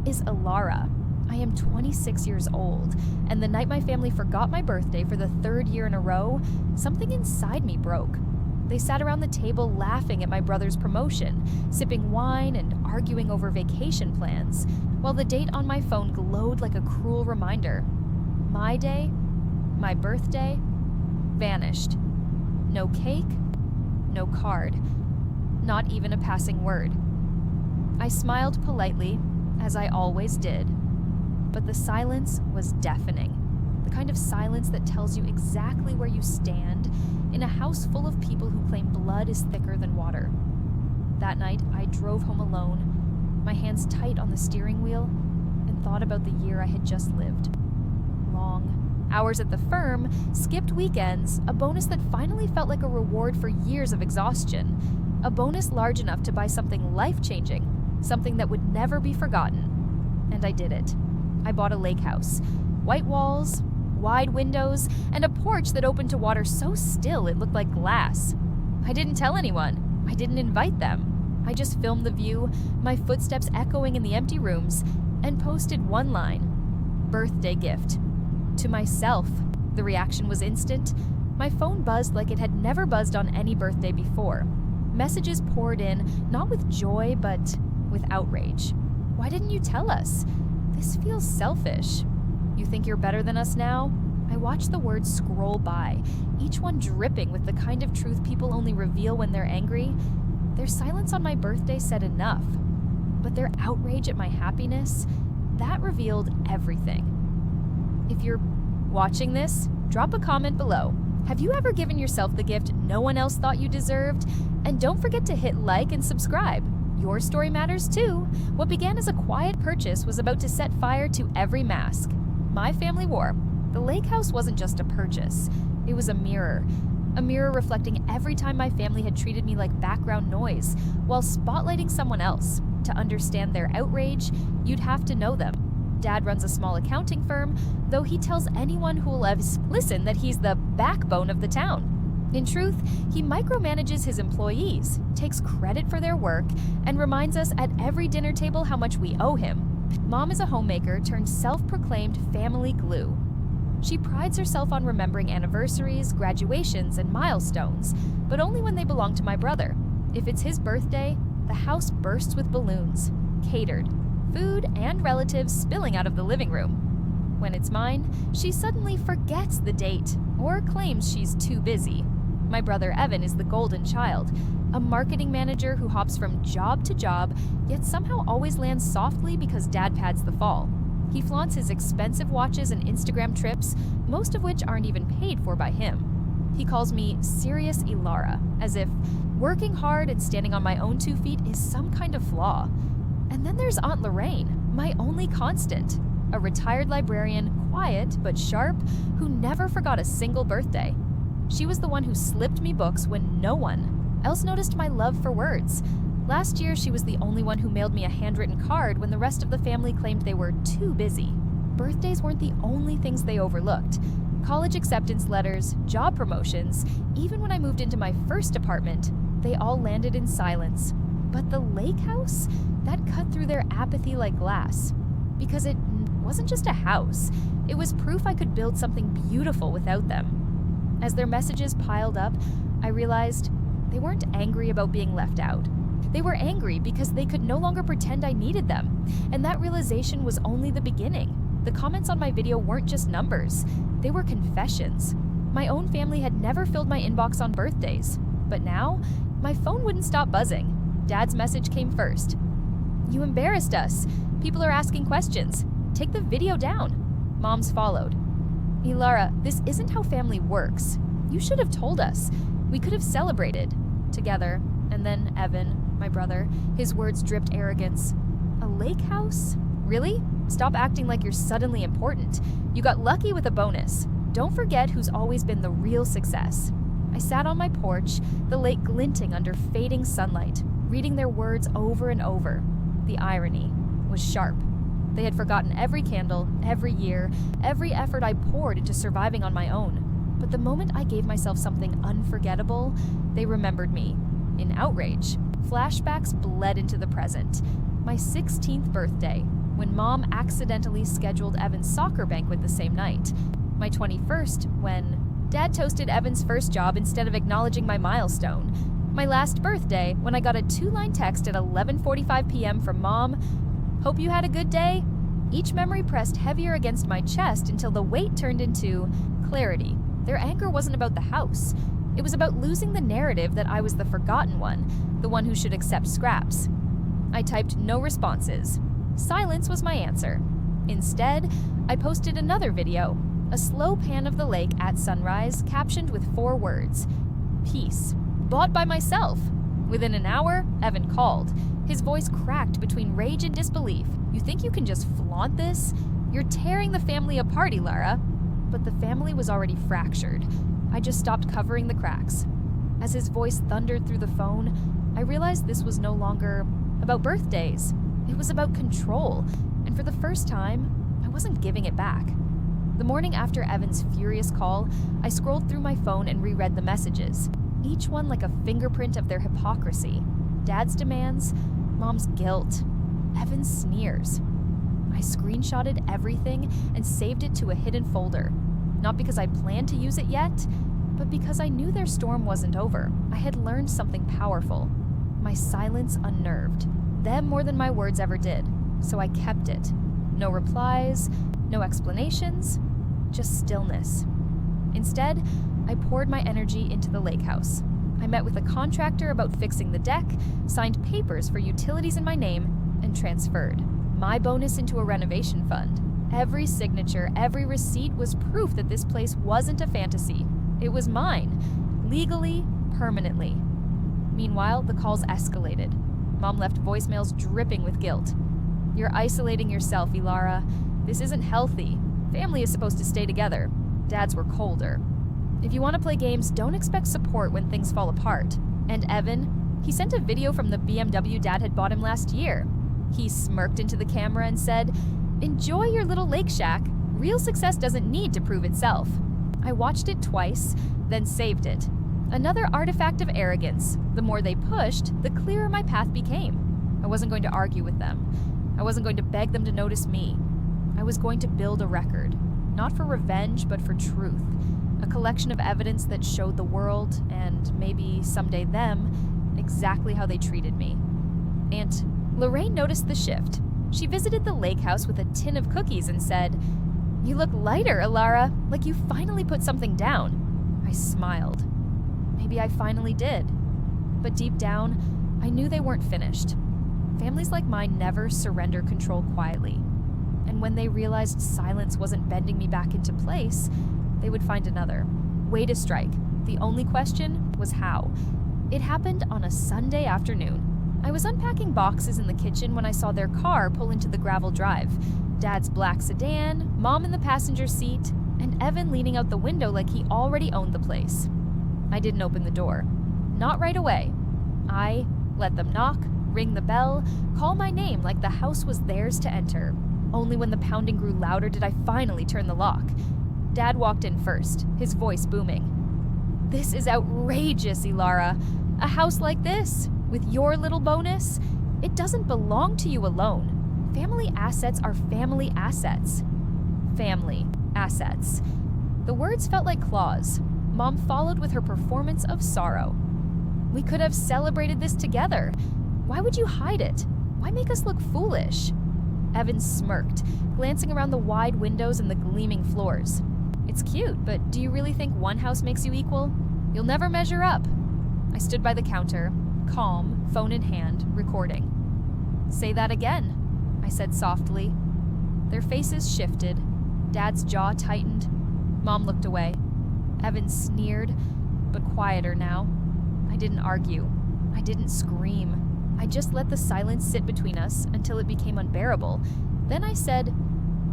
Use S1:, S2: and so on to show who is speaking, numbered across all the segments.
S1: is Ilara. I am 26 years old, and the night my family forgot my birthday for the third year in a row, something inside me broke. They sat around the table laughing at my brother's promotion, sipping wine and arguing over vacation plans, while the date on my phone glowed like a cruel reminder. My day, my birthday, vanished. No cake, no card, not even a passing word. I smiled politely, as I always did, but the silence was deafening. The kind of silence that tells you exactly where you stand in a house full of people who claim blood is thicker than water. That night, I drove home alone, my hands tight on the steering wheel, and thought about the year I had just lived. Long hours at the firm, skipped weekends, a bonus that finally felt like a reward for years of exhaustion, a bonus large enough to buy something life-changing, something that would never be forgotten. And I did it. I bought a lake house. White walls, wide windows, and a porch that opened to water so still it looked like glass. I didn't tell anyone. I didn't invite them. I just filmed the view, my footsteps echoing in the empty rooms, and posted one line: birthday gift. To myself. The reaction was instant. My phone buzzed like it had never buzzed on any birthday before. Messages poured in, not with joy, but with outrage. Why didn't you tell us? This feels selfish. You think you're better than us now? I watched the words scroll by, each one dripping with the kind of truth people only reveal when they're angry. Their silence on my birthday said enough. But their outrage at my happiness, that revealed everything. If you're watching this, drop a comment below. Have you ever given yourself the gift no one else thought you deserved? And don't forget to hit like and subscribe. Your story matters too. What began as a quiet purchase was about to set fire to every mask my family wore. The lake house wasn't just a purchase. It was a mirror reflecting every time my family had treated me like background noise while spotlighting someone else. To understand their outrage, you'd have to know them. Dad runs a small accounting firm, though he tells anyone who will listen that he's the backbone of the town. In truth, he micromanages his employees, takes credit for their work, and reminds us at every dinner table how much we owe him. Mom is a homemaker turned self-proclaimed family glue. She prides herself on remembering anniversaries, graduations, and milestones, but only when they belong to my brother. If it's his birthday, the house bursts with balloons, catered, food and relatives spilling out of the living room. When it's mine, she suddenly forgets the date or claims she's too busy. My brother Evan is the golden child, a marketing manager who hops from job to job, yet somehow always lands softly because Dad pads the fall. He flaunts his expensive watches and Instagram trips, most of which aren't even paid for by him. He calls me Serious Ilara, as if working hard and standing on my own 2 feet is some kind of flaw. And then there's Aunt Lorraine, my only constant, a retired librarian, quiet but sharp, who never forgot a single birthday. She was the one who slipped me books when no one else noticed my love for words. Last year, she was the only one who mailed me a handwritten card when the rest of the family claimed they were too busy. Birthdays weren't the only things they overlooked. College acceptance letters, job promotions, even when I moved into my first apartment, they all landed in silence. But the lake house? That cut through their apathy like glass. Because it wasn't just a house. It was proof I could build something beautiful without them. As their messages piled up, I realized they weren't angry about being left out. They were angry because they could no longer pretend I needed them. And that realization was only the beginning. The comments on my video weren't just numbers. They were confessions. My own family had never filled my inbox on birthdays. But now, my phone wouldn't stop buzzing. Dad's message came first. "You embarrassed us. People are asking questions. Take the video down." Mom's followed. "Ilara, this isn't how family works. You should have told us. We could have celebrated." Together. And then Evan, my brother, his words dripped arrogance. "A lake house? Really? Stop acting like you're suddenly important. You got lucky with a bonus. Don't forget who's always been the real success." I sat on my porch, the lake glinting under fading sunlight, reading their words over and over. The irony was sharp. They had forgotten every candle, every year, every effort I poured into surviving on my own. But the moment I gave myself something unforgettable, they remembered me. In outrage, flashbacks bled into the present. My 16th birthday, when Mom accidentally scheduled Evan's soccer banquet the same night. My 21st, when Dad toasted Evan's first job instead of acknowledging my milestone. My last birthday, when I got a 2-line text at 11:45 p.m. from Mom, "Hope you had a good day." Each memory pressed heavier against my chest until the weight turned into clarity. Their anger wasn't about the house. It was about losing the narrative that I was the forgotten one, the one who should accept scraps. I typed no responses. Silence was my answer. Instead, I posted another video, a slow pan of the lake at sunrise, captioned with 4 words: peace. Bought by myself. Within an hour, Evan called. His voice cracked between rage and disbelief. "You think you can just flaunt this? You're tearing the family apart, Ilara." But the family was already fractured. I just stopped covering the cracks. As his voice thundered through the phone, I realized this was no longer about birthdays. It was about control, and for the first time, I wasn't giving it back. The morning after Evan's furious call, I scrolled through my phone and reread the messages, each one like a fingerprint of their hypocrisy. Dad's demands, Mom's guilt, Evan's sneers. I screenshotted everything and saved it to a hidden folder. Not because I planned to use it yet, but because I knew their storm wasn't over. I had learned something powerful. My silence unnerved them more than my words ever did, so I kept it. No replies, no explanations, just stillness. Instead, I poured my energy into the lake house. I met with a contractor about fixing the deck, signed papers for utilities in my name, and transferred my bonus into a renovation fund. Every signature, every receipt was proof that this place wasn't a fantasy. It was mine, legally, permanently. Meanwhile, the calls escalated. Mom left voicemails dripping with guilt. "You're isolating yourself, Ilara. This isn't healthy. Family is supposed to stay together." Dads were colder. "If you want to play games, don't expect support when things fall apart." And Evan, he sent a video from the BMW Dad had bought him last year. He smirked into the camera and said, "Enjoy your little lake shack. Real success doesn't need to prove itself." I watched it twice, then saved it. Another artifact of arrogance. The more they pushed, the clearer my path became. I wasn't going to argue with them. I wasn't going to beg them to notice me. I was going to build a record. Not for revenge, but for truth. A collection of evidence that showed the world, and maybe someday them, exactly how they treated me. Aunt Lorraine noticed the shift. She visited the lake house with a tin of cookies and said, "You look lighter, Ilara, like you finally put something down." I smiled. Maybe I finally did. But deep down, I knew they weren't finished. Families like mine never surrender control quietly. And when they realized silence wasn't bending me back into place, they would find another way to strike. The only question was how. It happened on a Sunday afternoon. I was unpacking boxes in the kitchen when I saw their car pull into the gravel drive. Dad's black sedan, Mom in the passenger seat, and Evan leaning out the window like he already owned the place. I didn't open the door. Not right away. I let them knock, ring the bell, call my name like the house was theirs to enter. Only when the pounding grew louder did I finally turn the lock. Dad walked in first, his voice booming. "This is outrageous, Ilara. A house like this, with your little bonus, it doesn't belong to you alone. Family assets are family assets." Family assets. The words felt like claws. Mom followed with her performance of sorrow. "We could have celebrated this together. Why would you hide it? Why make us look foolish?" Evan smirked, glancing around the wide windows and the gleaming floors. "It's cute, but do you really think one house makes you equal? You'll never measure up." I stood by the counter, calm, phone in hand, recording. "Say that again," I said softly. Their faces shifted. Dad's jaw tightened. Mom looked away. Evan sneered, but quieter now. I didn't argue. I didn't scream. I just let the silence sit between us until it became unbearable. Then I said,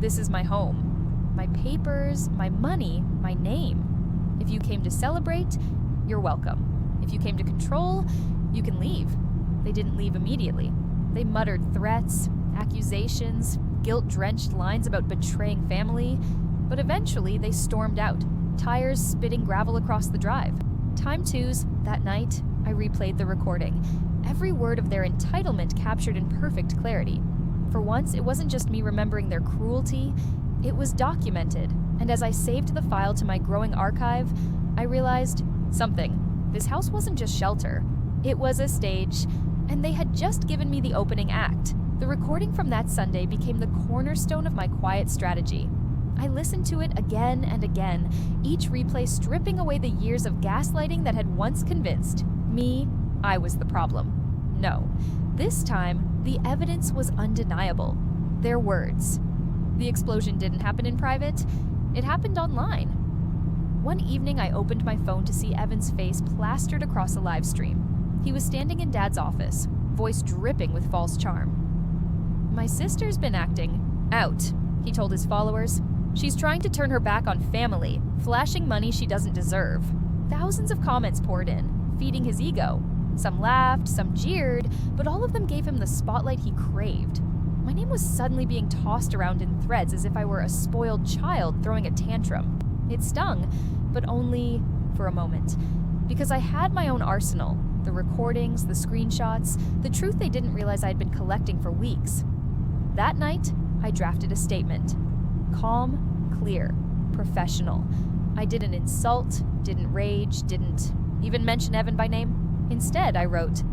S1: "This is my home. My papers, my money, my name. If you came to celebrate, you're welcome. If you came to control, you can leave." They didn't leave immediately. They muttered threats, accusations, guilt-drenched lines about betraying family, but eventually they stormed out, tires spitting gravel across the drive. Time twos, that night, I replayed the recording. Every word of their entitlement captured in perfect clarity. For once, it wasn't just me remembering their cruelty, it was documented. And as I saved the file to my growing archive, I realized something. This house wasn't just shelter, it was a stage, and they had just given me the opening act. The recording from that Sunday became the cornerstone of my quiet strategy. I listened to it again and again, each replay stripping away the years of gaslighting that had once convinced me I was the problem. No, this time, the evidence was undeniable. Their words. The explosion didn't happen in private, it happened online. One evening, I opened my phone to see Evan's face plastered across a live stream. He was standing in Dad's office, voice dripping with false charm. "My sister's been acting out," he told his followers. "She's trying to turn her back on family, flashing money she doesn't deserve." Thousands of comments poured in, feeding his ego. Some laughed, some jeered, but all of them gave him the spotlight he craved. My name was suddenly being tossed around in threads as if I were a spoiled child throwing a tantrum. It stung, but only for a moment, because I had my own arsenal, the recordings, the screenshots, the truth they didn't realize I'd been collecting for weeks. That night, I drafted a statement. Calm, clear, professional. I didn't insult, didn't rage, didn't even mention Evan by name. Instead, I wrote,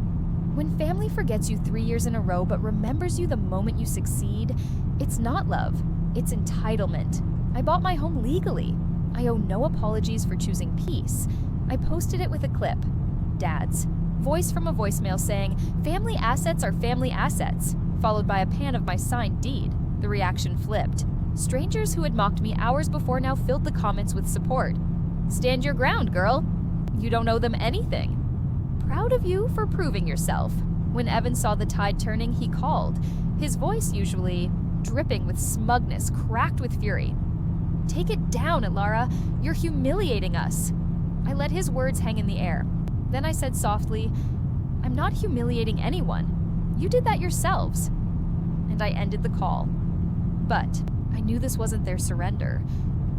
S1: "When family forgets you 3 years in a row but remembers you the moment you succeed, it's not love, it's entitlement. I bought my home legally. I owe no apologies for choosing peace." I posted it with a clip. Dad's. Voice from a voicemail saying, "Family assets are family assets," followed by a pan of my signed deed. The reaction flipped. Strangers who had mocked me hours before now filled the comments with support. "Stand your ground, girl. You don't owe them anything." "Proud of you for proving yourself." When Evan saw the tide turning, he called. His voice, usually dripping with smugness, cracked with fury. "Take it down, Ilara. You're humiliating us." I let his words hang in the air. Then I said softly, "I'm not humiliating anyone. You did that yourselves." And I ended the call. But I knew this wasn't their surrender.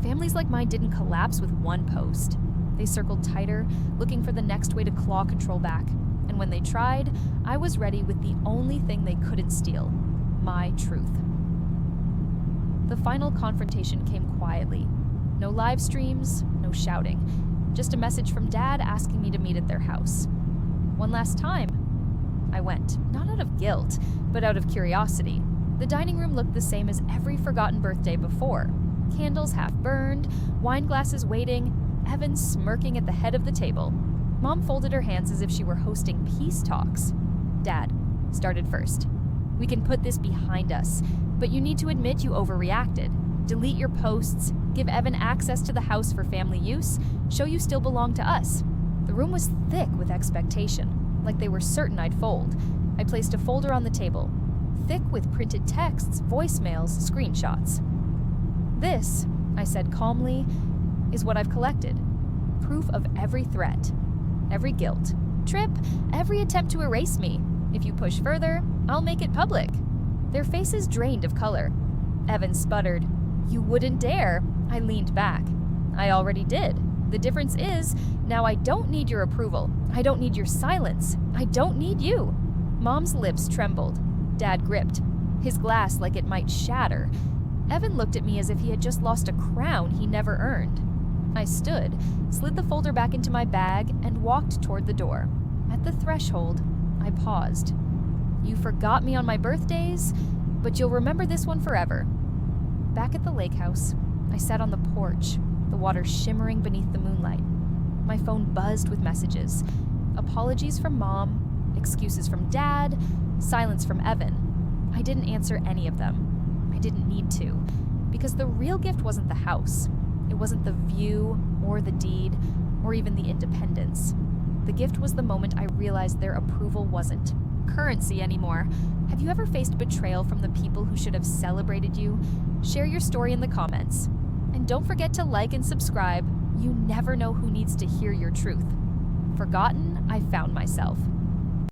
S1: Families like mine didn't collapse with one post. They circled tighter, looking for the next way to claw control back. And when they tried, I was ready with the only thing they couldn't steal: my truth. The final confrontation came quietly. No live streams, no shouting. Just a message from Dad asking me to meet at their house. One last time, I went. Not out of guilt, but out of curiosity. The dining room looked the same as every forgotten birthday before. Candles half burned, wine glasses waiting, Evan smirking at the head of the table. Mom folded her hands as if she were hosting peace talks. Dad started first. "We can put this behind us, but you need to admit you overreacted. Delete your posts, give Evan access to the house for family use, show you still belong to us." The room was thick with expectation, like they were certain I'd fold. I placed a folder on the table, thick with printed texts, voicemails, screenshots. "This," I said calmly, "is what I've collected. Proof of every threat, every guilt, trip, every attempt to erase me. If you push further, I'll make it public." Their faces drained of color. Evan sputtered, "You wouldn't dare." I leaned back. "I already did. The difference is, now I don't need your approval. I don't need your silence. I don't need you." Mom's lips trembled. Dad gripped, his glass like it might shatter. Evan looked at me as if he had just lost a crown he never earned. I stood, slid the folder back into my bag, and walked toward the door. At the threshold, I paused. "You forgot me on my birthdays, but you'll remember this one forever." Back at the lake house, I sat on the porch, the water shimmering beneath the moonlight. My phone buzzed with messages. Apologies from Mom, excuses from Dad, silence from Evan. I didn't answer any of them. I didn't need to, because the real gift wasn't the house. It wasn't the view, or the deed, or even the independence. The gift was the moment I realized their approval wasn't currency anymore. Have you ever faced betrayal from the people who should have celebrated you? Share your story in the comments. And don't forget to like and subscribe. You never know who needs to hear your truth. Forgotten, I found myself.